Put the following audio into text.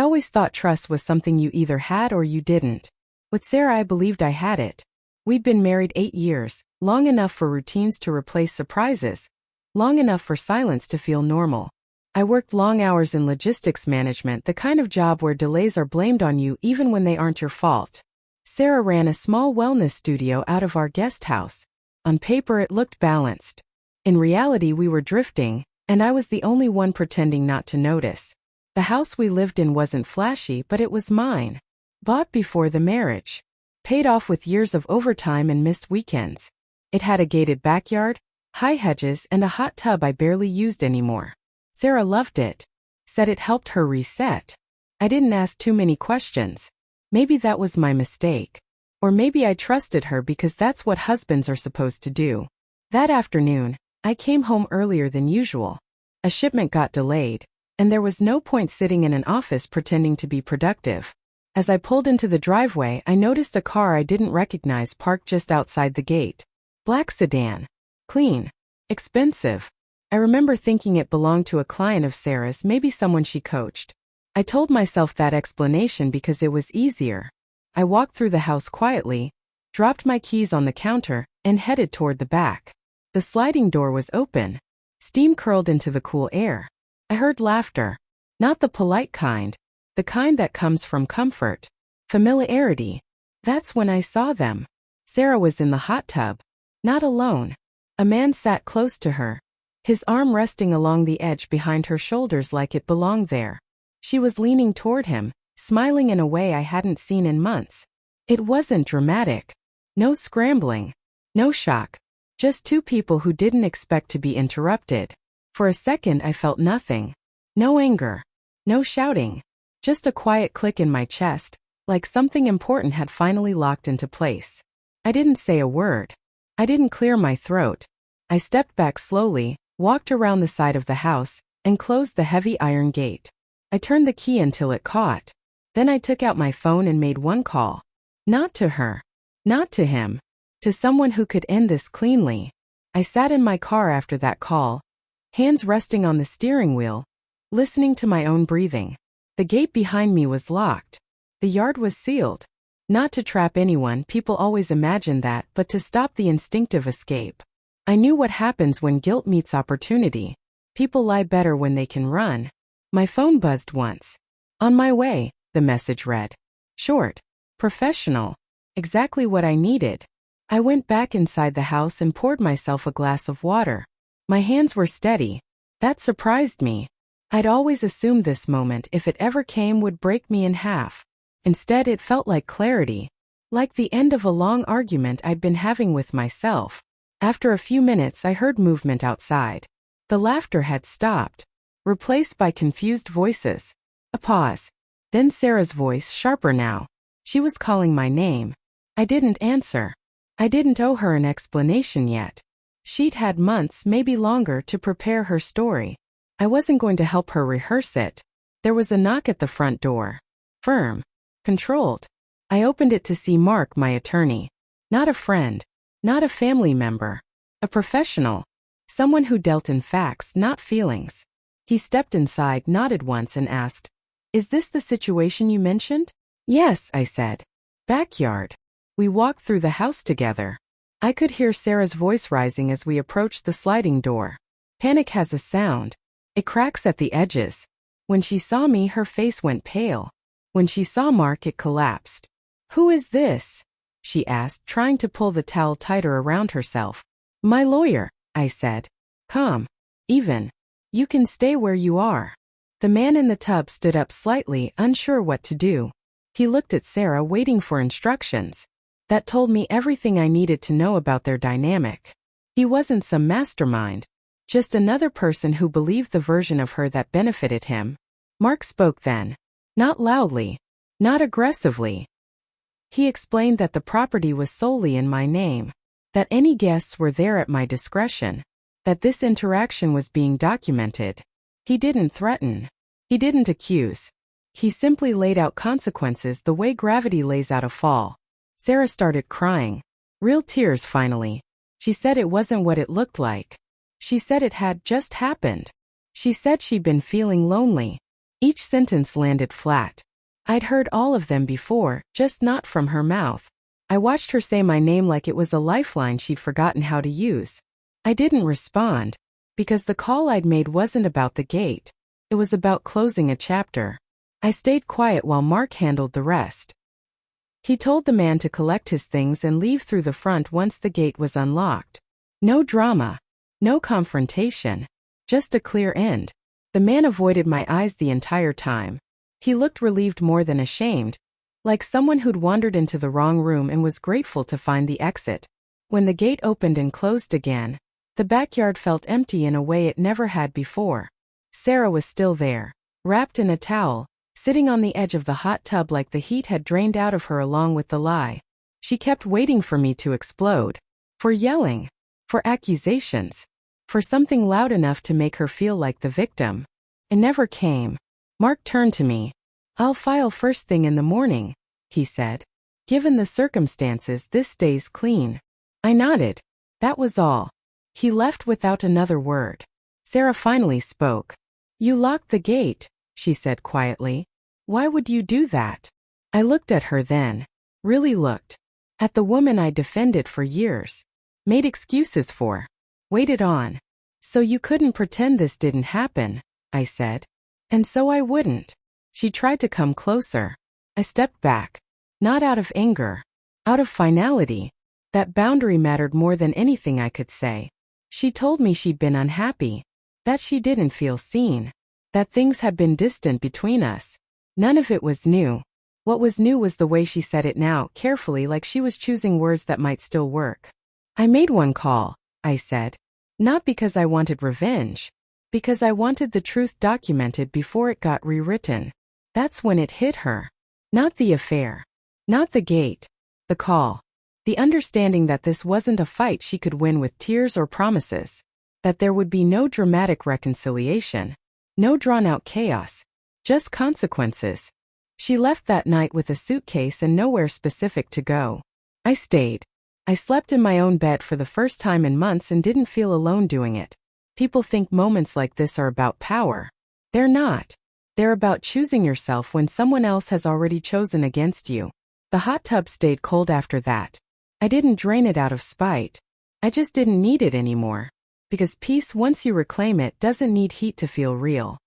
always thought trust was something you either had or you didn't. With Sarah, I believed I had it. We'd been married 8 years, long enough for routines to replace surprises, long enough for silence to feel normal. I worked long hours in logistics management, the kind of job where delays are blamed on you even when they aren't your fault. Sarah ran a small wellness studio out of our guest house. On paper, it looked balanced. In reality, we were drifting, and I was the only one pretending not to notice. The house we lived in wasn't flashy, but it was mine. Bought before the marriage. Paid off with years of overtime and missed weekends. It had a gated backyard, high hedges, and a hot tub I barely used anymore. Sarah loved it. Said it helped her reset. I didn't ask too many questions. Maybe that was my mistake. Or maybe I trusted her because that's what husbands are supposed to do. That afternoon, I came home earlier than usual. A shipment got delayed, and there was no point sitting in an office pretending to be productive. As I pulled into the driveway, I noticed a car I didn't recognize parked just outside the gate. Black sedan. Clean. Expensive. I remember thinking it belonged to a client of Sarah's, maybe someone she coached. I told myself that explanation because it was easier. I walked through the house quietly, dropped my keys on the counter, and headed toward the back. The sliding door was open. Steam curled into the cool air. I heard laughter. Not the polite kind. The kind that comes from comfort. Familiarity. That's when I saw them. Sarah was in the hot tub. Not alone. A man sat close to her, his arm resting along the edge behind her shoulders like it belonged there. She was leaning toward him, smiling in a way I hadn't seen in months. It wasn't dramatic. No scrambling. No shock. Just two people who didn't expect to be interrupted. For a second I felt nothing. No anger. No shouting. Just a quiet click in my chest, like something important had finally locked into place. I didn't say a word. I didn't clear my throat. I stepped back slowly, walked around the side of the house, and closed the heavy iron gate. I turned the key until it caught. Then I took out my phone and made one call. Not to her. Not to him. To someone who could end this cleanly. I sat in my car after that call, hands resting on the steering wheel, listening to my own breathing. The gate behind me was locked. The yard was sealed. Not to trap anyone, people always imagine that, but to stop the instinctive escape. I knew what happens when guilt meets opportunity. People lie better when they can run. My phone buzzed once. On my way, the message read. Short. Professional. Exactly what I needed. I went back inside the house and poured myself a glass of water. My hands were steady. That surprised me. I'd always assumed this moment, if it ever came, would break me in half. Instead, it felt like clarity. Like the end of a long argument I'd been having with myself. After a few minutes, I heard movement outside. The laughter had stopped, replaced by confused voices. A pause. Then Sarah's voice, sharper now. She was calling my name. I didn't answer. I didn't owe her an explanation yet. She'd had months, maybe longer, to prepare her story. I wasn't going to help her rehearse it. There was a knock at the front door. Firm. Controlled. I opened it to see Mark, my attorney. Not a friend. Not a family member. A professional. Someone who dealt in facts, not feelings. He stepped inside, nodded once, and asked, "Is this the situation you mentioned?" "Yes," I said. "Backyard." We walked through the house together. I could hear Sarah's voice rising as we approached the sliding door. Panic has a sound. It cracks at the edges. When she saw me, her face went pale. When she saw Mark, it collapsed. "Who is this?" she asked, trying to pull the towel tighter around herself. "My lawyer," I said. "Calm. Even. You can stay where you are." The man in the tub stood up slightly, unsure what to do. He looked at Sarah, waiting for instructions. That told me everything I needed to know about their dynamic. He wasn't some mastermind. Just another person who believed the version of her that benefited him. Mark spoke then. Not loudly. Not aggressively. He explained that the property was solely in my name. That any guests were there at my discretion. That this interaction was being documented. He didn't threaten. He didn't accuse. He simply laid out consequences the way gravity lays out a fall. Sarah started crying. Real tears finally. She said it wasn't what it looked like. She said it had just happened. She said she'd been feeling lonely. Each sentence landed flat. I'd heard all of them before, just not from her mouth. I watched her say my name like it was a lifeline she'd forgotten how to use. I didn't respond, because the call I'd made wasn't about the gate. It was about closing a chapter. I stayed quiet while Mark handled the rest. He told the man to collect his things and leave through the front once the gate was unlocked. No drama. No confrontation. Just a clear end. The man avoided my eyes the entire time. He looked relieved more than ashamed, like someone who'd wandered into the wrong room and was grateful to find the exit. When the gate opened and closed again, the backyard felt empty in a way it never had before. Sarah was still there, wrapped in a towel, sitting on the edge of the hot tub like the heat had drained out of her along with the lie. She kept waiting for me to explode. For yelling. For accusations. For something loud enough to make her feel like the victim. It never came. Mark turned to me. "I'll file first thing in the morning," he said. "Given the circumstances, this stays clean." I nodded. That was all. He left without another word. Sarah finally spoke. "You locked the gate," she said quietly. "Why would you do that?" I looked at her then. Really looked. At the woman I defended for years. Made excuses for. Waited on. "So you couldn't pretend this didn't happen," I said. "And so I wouldn't." She tried to come closer. I stepped back. Not out of anger. Out of finality. That boundary mattered more than anything I could say. She told me she'd been unhappy. That she didn't feel seen. That things had been distant between us. None of it was new. What was new was the way she said it now, carefully, like she was choosing words that might still work. "I made one call," I said. "Not because I wanted revenge. Because I wanted the truth documented before it got rewritten." That's when it hit her. Not the affair. Not the gate. The call. The understanding that this wasn't a fight she could win with tears or promises. That there would be no dramatic reconciliation. No drawn-out chaos. Just consequences. She left that night with a suitcase and nowhere specific to go. I stayed. I slept in my own bed for the first time in months and didn't feel alone doing it. People think moments like this are about power. They're not. They're about choosing yourself when someone else has already chosen against you. The hot tub stayed cold after that. I didn't drain it out of spite. I just didn't need it anymore. Because peace, once you reclaim it, doesn't need heat to feel real.